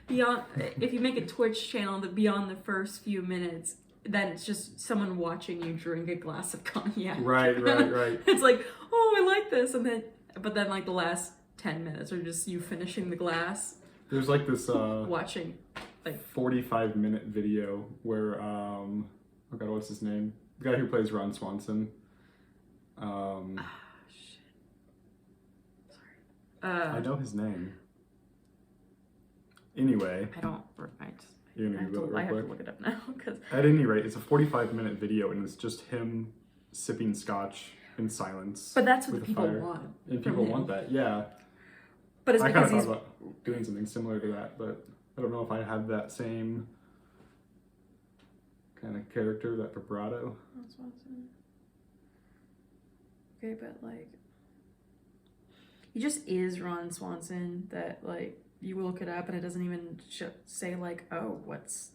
beyond, if you make a Twitch channel that beyond the first few minutes, then it's just someone watching you drink a glass of cognac. Right. It's like, oh, I like this, but then like the last 10 minutes are just you finishing the glass. There's like this watching like 45-minute video where oh god, what's his name? The guy who plays Ron Swanson. Shit. Sorry. I know his name. Anyway. I don't. You're gonna Google it real I have quick? to look it up now because. At any rate, it's a 45-minute video and it's just him sipping scotch in silence. But that's what with people fire. want. And people want that, yeah. But it's I kind because of thought about doing something similar to that, but I don't know if I have that same kind of character, that vibrato. Okay, but like, he just is Ron Swanson. That like you look it up and it doesn't even say like, oh, what's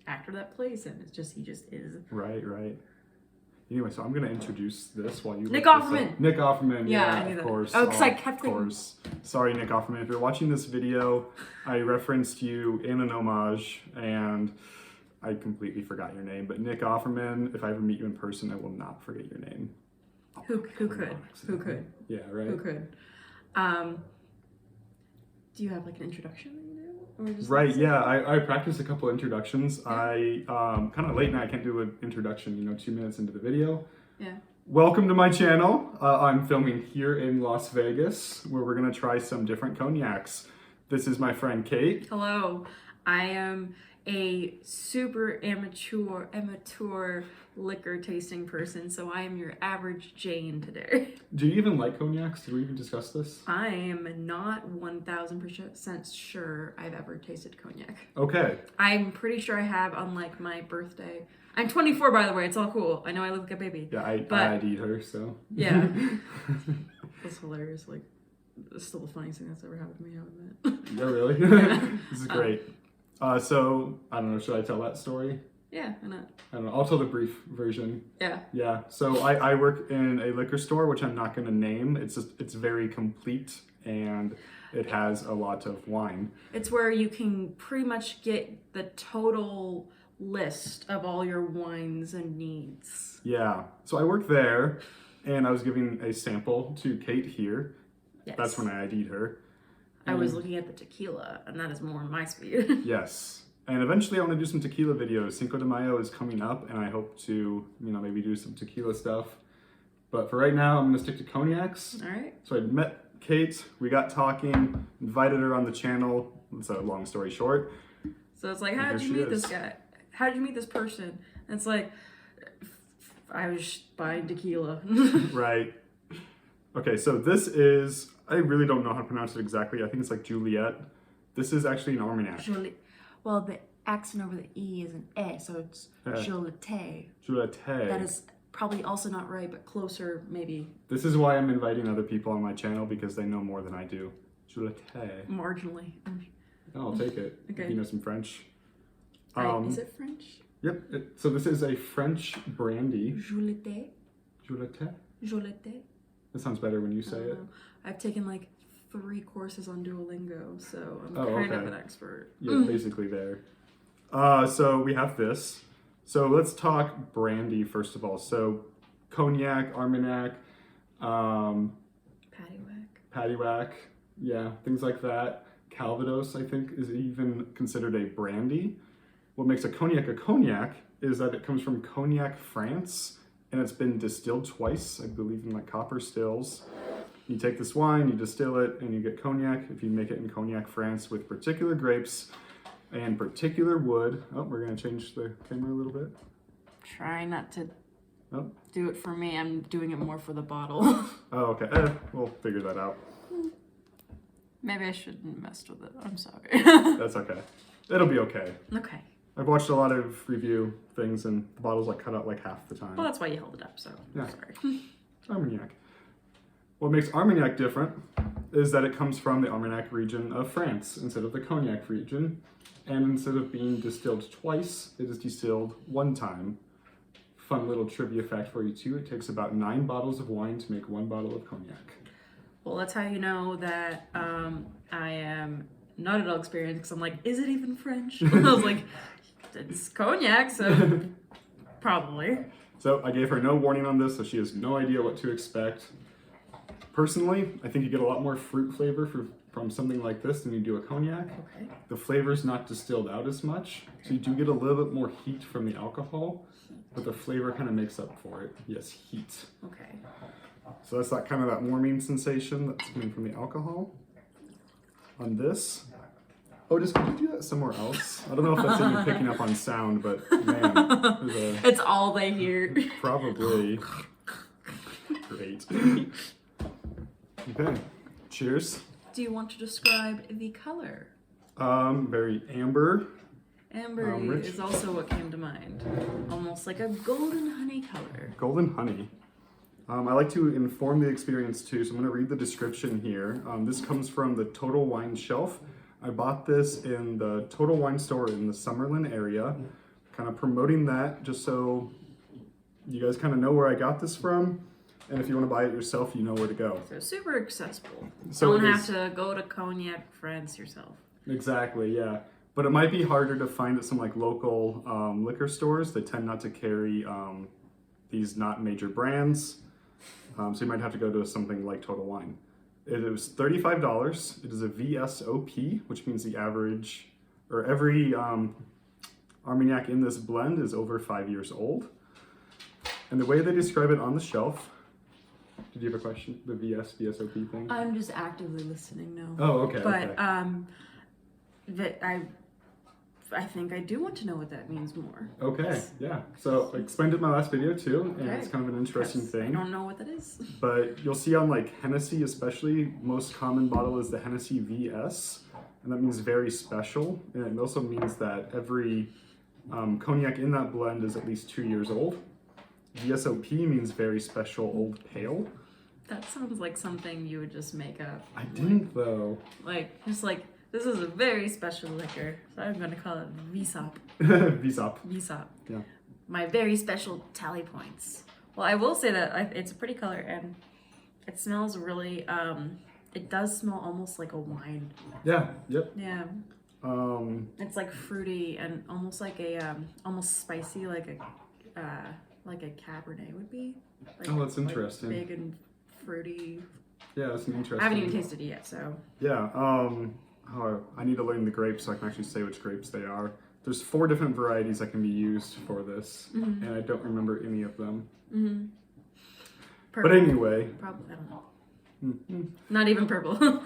actor that plays him. It's just he just is. Right. Anyway, so I'm gonna introduce this while you. Nick Offerman. Nick Offerman. Yeah, of course. Oh, because I kept Of thinking. course. Sorry, Nick Offerman. If you're watching this video, I referenced you in an homage, and I completely forgot your name. But Nick Offerman, if I ever meet you in person, I will not forget your name. Who could? Yeah, right. Who could? Do you have like an introduction that you do? Or just Right, like, yeah, I practiced a couple introductions. Yeah. I kind of late night, I can't do an introduction, 2 minutes into the video. Yeah. Welcome to my channel. I'm filming here in Las Vegas, where we're gonna try some different cognacs. This is my friend Kate. Hello, I am a super amateur liquor tasting person, so I am your average Jane today. Do you even like cognacs? Did we even discuss this? I am not 1000% sure I've ever tasted cognac. Okay. I'm pretty sure I have on like my birthday. I'm 24, by the way. It's all cool. I know I look like a baby. Yeah, I ID'd her, so. Yeah. That's hilarious. Like, it's still the funniest thing that's ever happened to me, I would admit. Yeah, really? This is great. So, I don't know, should I tell that story? Yeah, why not? I don't know, I'll tell the brief version. Yeah. Yeah, so I work in a liquor store, which I'm not going to name. It's very complete, and it has a lot of wine. It's where you can pretty much get the total list of all your wines and needs. Yeah, so I work there, and I was giving a sample to Kate here. Yes. That's when I ID'd her. I was looking at the tequila, and that is more my speed. Yes. And eventually I want to do some tequila videos. Cinco de Mayo is coming up, and I hope to, maybe do some tequila stuff. But for right now, I'm going to stick to cognacs. All right. So I met Kate, we got talking, invited her on the channel. It's a long story short. So it's like, how did you meet this guy? How did you meet this person? And it's like, I was buying tequila. Right. Okay, so this is, I really don't know how to pronounce it exactly. I think it's like Juliet. This is actually an Armagnac. Well, the accent over the E is an E, so it's Jollite. Jollite. That is probably also not right, but closer, maybe. This is why I'm inviting other people on my channel, because they know more than I do. Jollite. Marginally. I'll take it. Okay. If you know some French. Is it French? Yep. So this is a French brandy. Jollite. Jollite? Jollite. That sounds better when you say it. I've taken like 3 courses on Duolingo, so I'm kind of an expert. Yeah, basically there. So we have this. So let's talk brandy first of all. So cognac, Armagnac, Paddywhack, yeah, things like that. Calvados, I think, is even considered a brandy. What makes a cognac is that it comes from Cognac, France, and it's been distilled twice, I believe, in like copper stills. You take this wine, you distill it, and you get cognac. If you make it in Cognac, France, with particular grapes and particular wood. Oh, we're gonna change the camera a little bit. Try not to Oh. do it for me. I'm doing it more for the bottle. Oh, okay. We'll figure that out. Maybe I shouldn't mess with it. I'm sorry. That's okay. It'll be okay. Okay. I've watched a lot of review things, and the bottle's like cut out like half the time. Well, that's why you held it up, so Yeah. I'm sorry. Armagnac. What makes Armagnac different is that it comes from the Armagnac region of France instead of the Cognac region. And instead of being distilled twice, it is distilled 1 time. Fun little trivia fact for you too, it takes about 9 bottles of wine to make 1 bottle of cognac. Well, that's how you know that I am not at all experienced because I'm like, is it even French? I was like, it's cognac, so probably. So I gave her no warning on this, so she has no idea what to expect. Personally, I think you get a lot more fruit flavor from something like this than you do a cognac. Okay. The flavor's not distilled out as much, so you do get a little bit more heat from the alcohol, but the flavor kind of makes up for it. Yes, heat. Okay. So that's that kind of that warming sensation that's coming from the alcohol. On this, Otis, could you do that somewhere else? I don't know if that's even picking up on sound, but man, It's all they hear. probably great. Okay, cheers. Do you want to describe the color? Very amber. Amber Rich. is also what came to mind. Almost like a golden honey color. Golden honey. I like to inform the experience too, so I'm going to read the description here. This comes from the Total Wine shelf. I bought this in the Total Wine store in the Summerlin area, kind of promoting that just so you guys kind of know where I got this from. And if you want to buy it yourself, you know where to go. So super accessible. So Don't it have is- to go to Cognac, France yourself. Exactly, yeah. But it might be harder to find at some like local liquor stores. They tend not to carry these not major brands. So you might have to go to something like Total Wine. It was $35. It is a VSOP, which means the average, or every Armagnac in this blend is over 5 years old. And the way they describe it on the shelf, did you have a question? The VSOP thing? I'm just actively listening now. Oh, okay. But okay. I think I do want to know what that means more. Okay, yeah. So I explained it in my last video too, and Okay. it's kind of an interesting Because I thing. don't know what that is. But you'll see on like Hennessy especially, most common bottle is the Hennessy VS, and that means very special. And it also means that every cognac in that blend is at least 2 years old. VSOP means very special old pale. That sounds like something you would just make up. I didn't though. Like, just like, this is a very special liquor, so I'm going to call it VSOP. VSOP. VSOP. Yeah. My very special tally points. Well, I will say that it's a pretty color, and it smells really, it does smell almost like a wine. Yeah, yep. Yeah. It's like fruity and almost like a, almost spicy, like a Cabernet would be. Like, Oh, that's interesting. Like big and fruity. Yeah, that's an interesting. I haven't even tasted it yet, so. Yeah, I need to learn the grapes so I can actually say which grapes they are. There's 4 different varieties that can be used for this, and I don't remember any of them. Mm-hmm. But anyway, Probably, I don't know. Not even purple.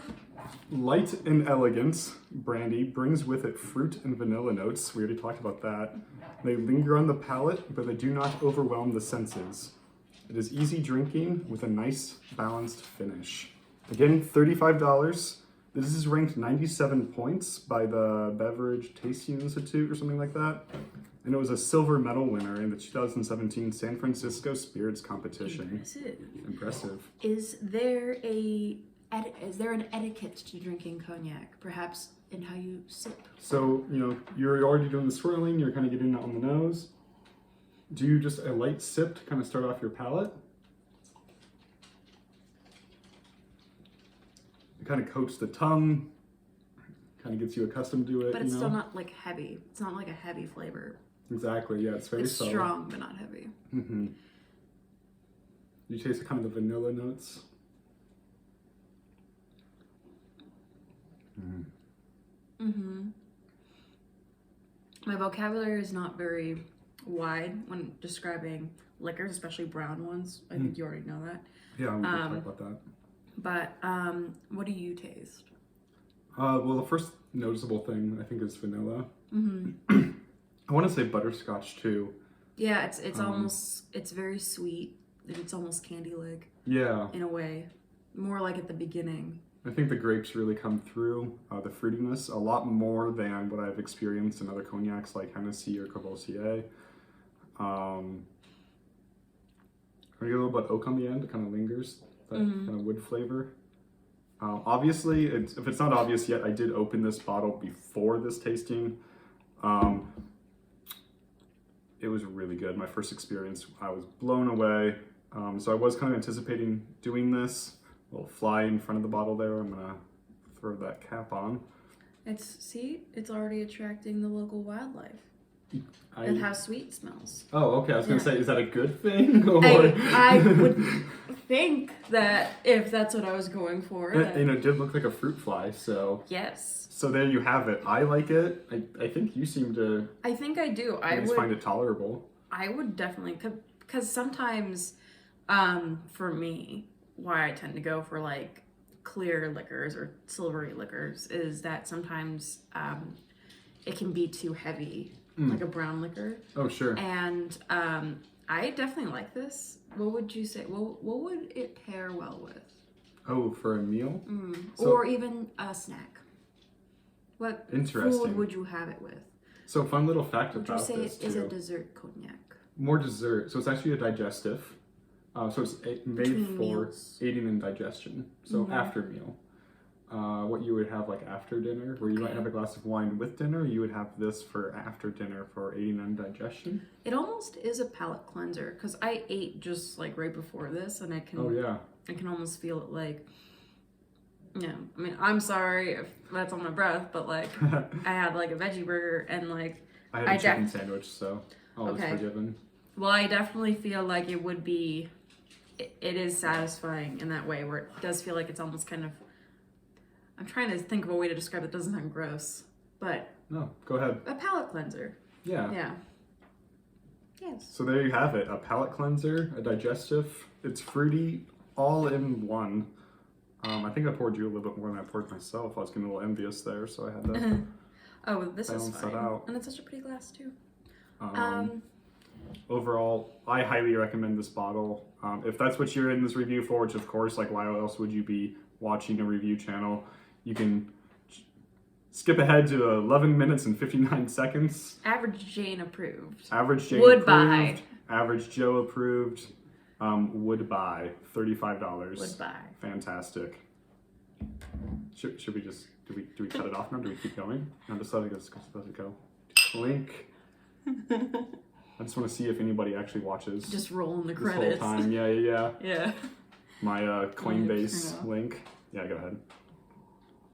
Light and Elegance brandy brings with it fruit and vanilla notes. We already talked about that. They linger on the palate, but they do not overwhelm the senses. It is easy drinking with a nice, balanced finish. Again, $35. This is ranked 97 points by the Beverage Tasting Institute or something like that. And it was a silver medal winner in the 2017 San Francisco Spirits Competition. Impressive. Impressive. Is there an etiquette to drinking cognac? Perhaps in how you sip? So, you're already doing the swirling, you're kind of getting it on the nose. Do you just a light sip to kind of start off your palate? It kind of coats the tongue, kind of gets you accustomed to it. But it's still not like heavy. It's not like a heavy flavor. Exactly, yeah, it's very It's subtle. strong, but not heavy. Mm-hmm. You taste kind of the vanilla notes. Mm-hmm. My vocabulary is not very wide when describing liquors, especially brown ones. I think you already know that. Yeah, we can talk about that. But what do you taste? Well, the first noticeable thing I think is vanilla. Mm-hmm. I want to say butterscotch too. Yeah, it's almost, it's very sweet. It's almost candy-like Yeah, in a way. More like at the beginning. I think the grapes really come through, the fruitiness, a lot more than what I've experienced in other cognacs like Hennessy or Courvoisier. I get a little bit of oak on the end, it kind of lingers, that kind of wood flavor. Obviously, if it's not obvious yet, I did open this bottle before this tasting. It was really good. My first experience, I was blown away. So I was kind of anticipating doing this. A little fly in front of the bottle there. I'm gonna throw that cap on. It's already attracting the local wildlife. I, And how sweet it smells. oh, okay. I was gonna Yeah. say, is that a good thing? Or I would think that if that's what I was going for, then it did look like a fruit fly. So yes. so there you have it. I like it. I think you seem to I think I do. at least find it tolerable. I would definitely, because sometimes, for me, why I tend to go for like clear liquors or silvery liquors is that sometimes it can be too heavy, like a brown liquor. Oh, sure. And I definitely like this. What would you say? What would it pair well with? Oh, for a meal? So- Or even a snack? What Interesting. food would you have it with? So fun little fact Would you about say this it is a too. dessert cognac? More dessert. So it's actually a digestive. So it's made Between for meals. aiding in digestion. So after meal. What you would have like after dinner, where you might Okay. have a glass of wine with dinner, you would have this for after dinner for aiding in digestion. It almost is a palate cleanser because I ate just like right before this, and I can Oh yeah. I can almost feel it like. Yeah, I mean, I'm sorry if that's on my breath, but like I had like a veggie burger and like I had a chicken sandwich, so all is Okay. forgiven. well, I definitely feel like it would be. It is satisfying in that way where it does feel like it's almost kind of. I'm trying to think of a way to describe it. It doesn't sound gross, but No, go ahead. a palate cleanser. Yeah. Yeah. Yes. So there you have it. A palate cleanser, a digestive. It's fruity, all in one. I think I poured you a little bit more than I poured myself. I was getting a little envious there, so I had to Oh, this is balance that fine. out. And it's such a pretty glass too. Overall, I highly recommend this bottle. If that's what you're in this review for, which of course, like why else would you be watching a review channel? You can skip ahead to 11 minutes and 59 seconds. Average Jane approved. Average Jane Would approved. buy. Average Joe approved. Would buy. $35. Would buy. Fantastic. Should we just do we cut it off now? Do we keep going? No, just let it go. Clink. I just want to see if anybody actually watches Just rolling the this whole credits. time. Yeah. Yeah. My turn Coinbase it off. link. Yeah, go ahead.